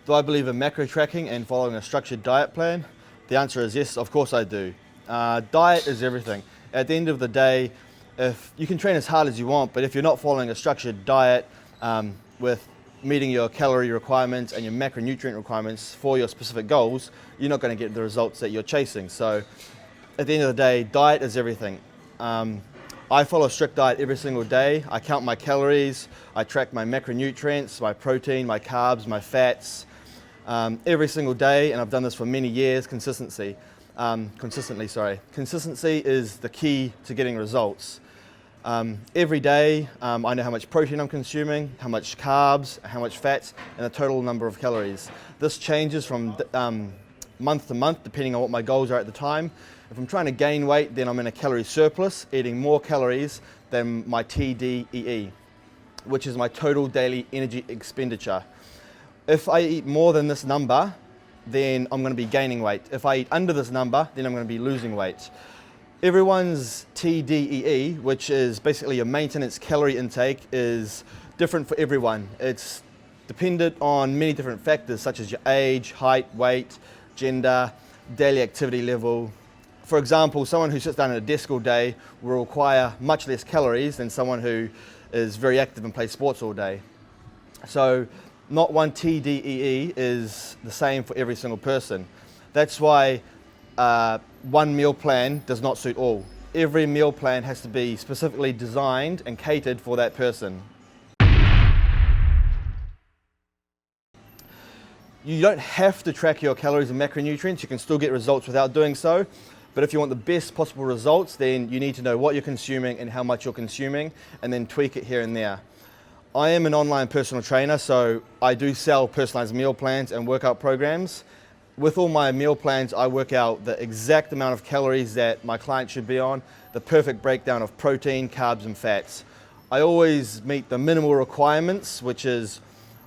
Do I believe in macro tracking and following a structured diet plan? The answer is yes, of course I do. Diet is everything. At the end of the day, if you can train as hard as you want, but if you're not following a structured diet with meeting your calorie requirements and your macronutrient requirements for your specific goals, you're not going to get the results that you're chasing. So at the end of the day, diet is everything. I follow a strict diet every single day. I count my calories, I track my macronutrients, my protein, my carbs, my fats, every single day, and I've done this for many years. Consistency is the key to getting results. Every day, I know how much protein I'm consuming, how much carbs, how much fats, and the total number of calories. This changes from month to month, depending on what my goals are at the time. If I'm trying to gain weight, then I'm in a calorie surplus, eating more calories than my TDEE, which is my total daily energy expenditure. If I eat more than this number, then I'm going to be gaining weight. If I eat under this number, then I'm going to be losing weight. Everyone's TDEE, which is basically your maintenance calorie intake, is different for everyone. It's dependent on many different factors such as your age, height, weight, gender, daily activity level. For example, someone who sits down at a desk all day will require much less calories than someone who is very active and plays sports all day. So not one TDEE is the same for every single person. That's why one meal plan does not suit all. Every meal plan has to be specifically designed and catered for that person. You don't have to track your calories and macronutrients. You can still get results without doing so. But if you want the best possible results, then you need to know what you're consuming and how much you're consuming, and then tweak it here and there. I am an online personal trainer, so I do sell personalized meal plans and workout programs. With all my meal plans, I work out the exact amount of calories that my client should be on, the perfect breakdown of protein, carbs, and fats. I always meet the minimal requirements, which is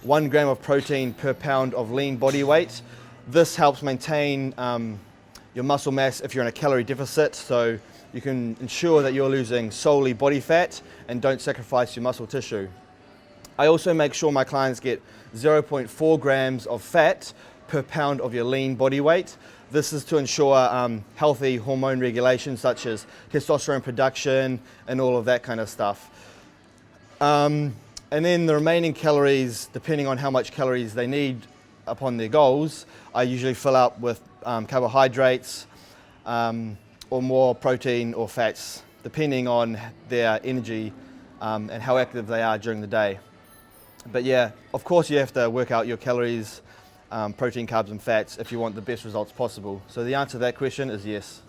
1 gram of protein per pound of lean body weight. This helps maintain your muscle mass if you're in a calorie deficit, so you can ensure that you're losing solely body fat and don't sacrifice your muscle tissue. I also make sure my clients get 0.4 grams of fat per pound of your lean body weight. This is to ensure healthy hormone regulation such as testosterone production and all of that kind of stuff. And then the remaining calories, depending on how much calories they need upon their goals, I usually fill up with carbohydrates or more protein or fats, depending on their energy and how active they are during the day. But yeah, of course you have to work out your calories, protein, carbs and fats if you want the best results possible. So the answer to that question is yes.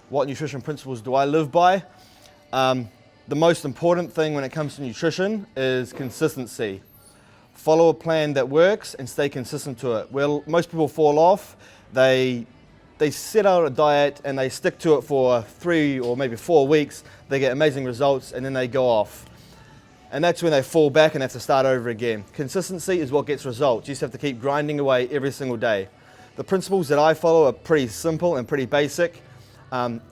What nutrition principles do I live by? The most important thing when it comes to nutrition is consistency. Follow a plan that works and stay consistent to it. Well, most people fall off. They set out a diet and they stick to it for 3 or maybe 4 weeks. They get amazing results and then they go off. And that's when they fall back and have to start over again. Consistency is what gets results. You just have to keep grinding away every single day. The principles that I follow are pretty simple and pretty basic.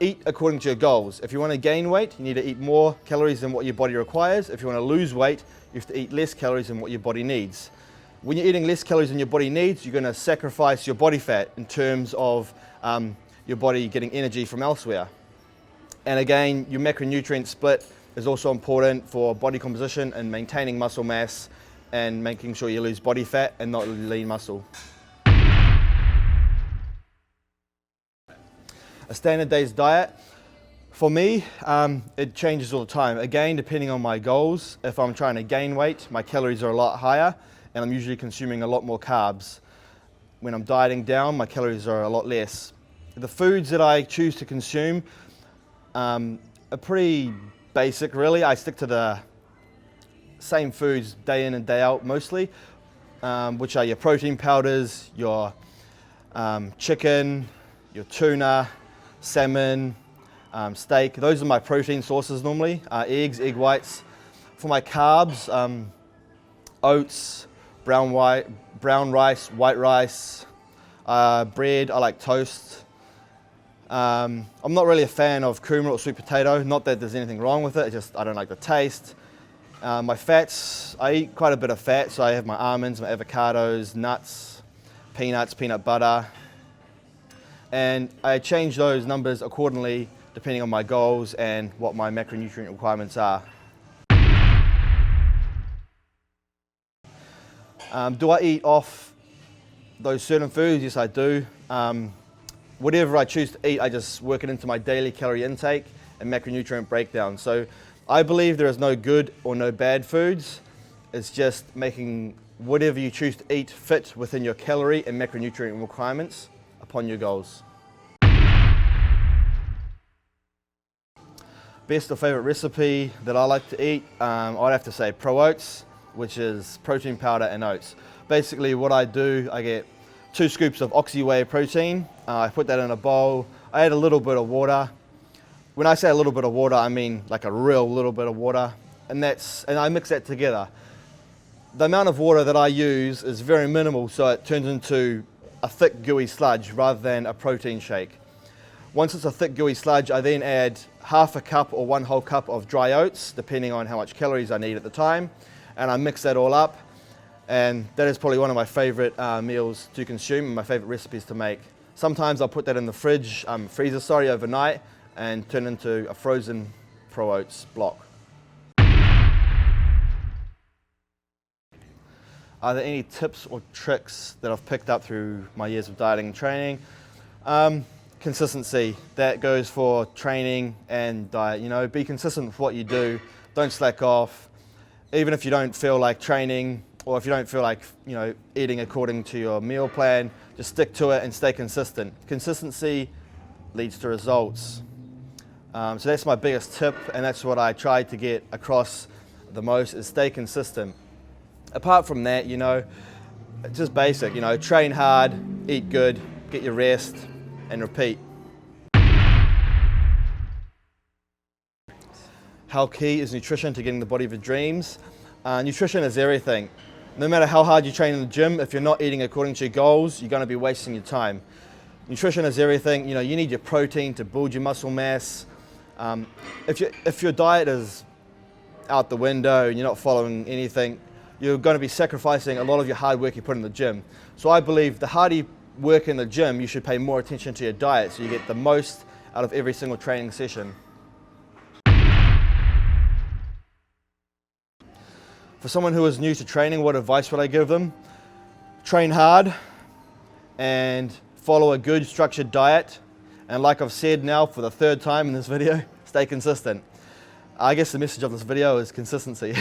Eat according to your goals. If you want to gain weight, you need to eat more calories than what your body requires. If you want to lose weight, you have to eat less calories than what your body needs. When you're eating less calories than your body needs, you're going to sacrifice your body fat in terms of your body getting energy from elsewhere. And again, your macronutrient split is also important for body composition and maintaining muscle mass and making sure you lose body fat and not lean muscle. A standard day's diet, for me, it changes all the time. Again, depending on my goals. If I'm trying to gain weight, my calories are a lot higher and I'm usually consuming a lot more carbs. When I'm dieting down, my calories are a lot less. The foods that I choose to consume are pretty basic, really. I stick to the same foods day in and day out mostly, which are your protein powders, your chicken, your tuna, salmon, steak. Those are my protein sources normally. Eggs, egg whites. For my carbs, oats, brown rice, white rice, bread. I like toast. I'm not really a fan of kumara or sweet potato. Not that there's anything wrong with it. I don't like the taste. My fats, I eat quite a bit of fat, so I have my almonds, my avocados, nuts, peanuts, peanut butter, and I change those numbers accordingly depending on my goals and what my macronutrient requirements are. Do I eat off those certain foods? Yes, I do. Whatever I choose to eat, I just work it into my daily calorie intake and macronutrient breakdown. So I believe there is no good or no bad foods. It's just making whatever you choose to eat fit within your calorie and macronutrient requirements upon your goals. Best or favorite recipe that I like to eat, I'd have to say Pro Oats, which is protein powder and oats. Basically what I do, I get 2 scoops of oxy whey protein, I put that in a bowl, I add a little bit of water. When I say a little bit of water, I mean like a real little bit of water, and I mix that together. The amount of water that I use is very minimal, so it turns into a thick gooey sludge rather than a protein shake. Once it's a thick gooey sludge, I then add half a cup or 1 whole cup of dry oats, depending on how much calories I need at the time, and I mix that all up, and that is probably one of my favorite meals to consume and my favorite recipes to make. Sometimes I'll put that in the freezer overnight, and turn into a frozen Pro Oats block. Are there any tips or tricks that I've picked up through my years of dieting and training? Consistency, that goes for training and diet. You know, be consistent with what you do, don't slack off. Even if you don't feel like training, or if you don't feel like, you know, eating according to your meal plan, just stick to it and stay consistent. Consistency leads to results. So that's my biggest tip, and that's what I try to get across the most, is stay consistent. Apart from that, you know, it's just basic, you know, train hard, eat good, get your rest, and repeat. How key is nutrition to getting the body of your dreams? Nutrition is everything. No matter how hard you train in the gym, if you're not eating according to your goals, you're going to be wasting your time. Nutrition is everything. You know, you need your protein to build your muscle mass. If your diet is out the window and you're not following anything, you're going to be sacrificing a lot of your hard work you put in the gym. So I believe the harder you work in the gym, you should pay more attention to your diet so you get the most out of every single training session. For someone who is new to training, what advice would I give them? Train hard and follow a good structured diet. And like I've said now for the 3rd time in this video, stay consistent. I guess the message of this video is consistency.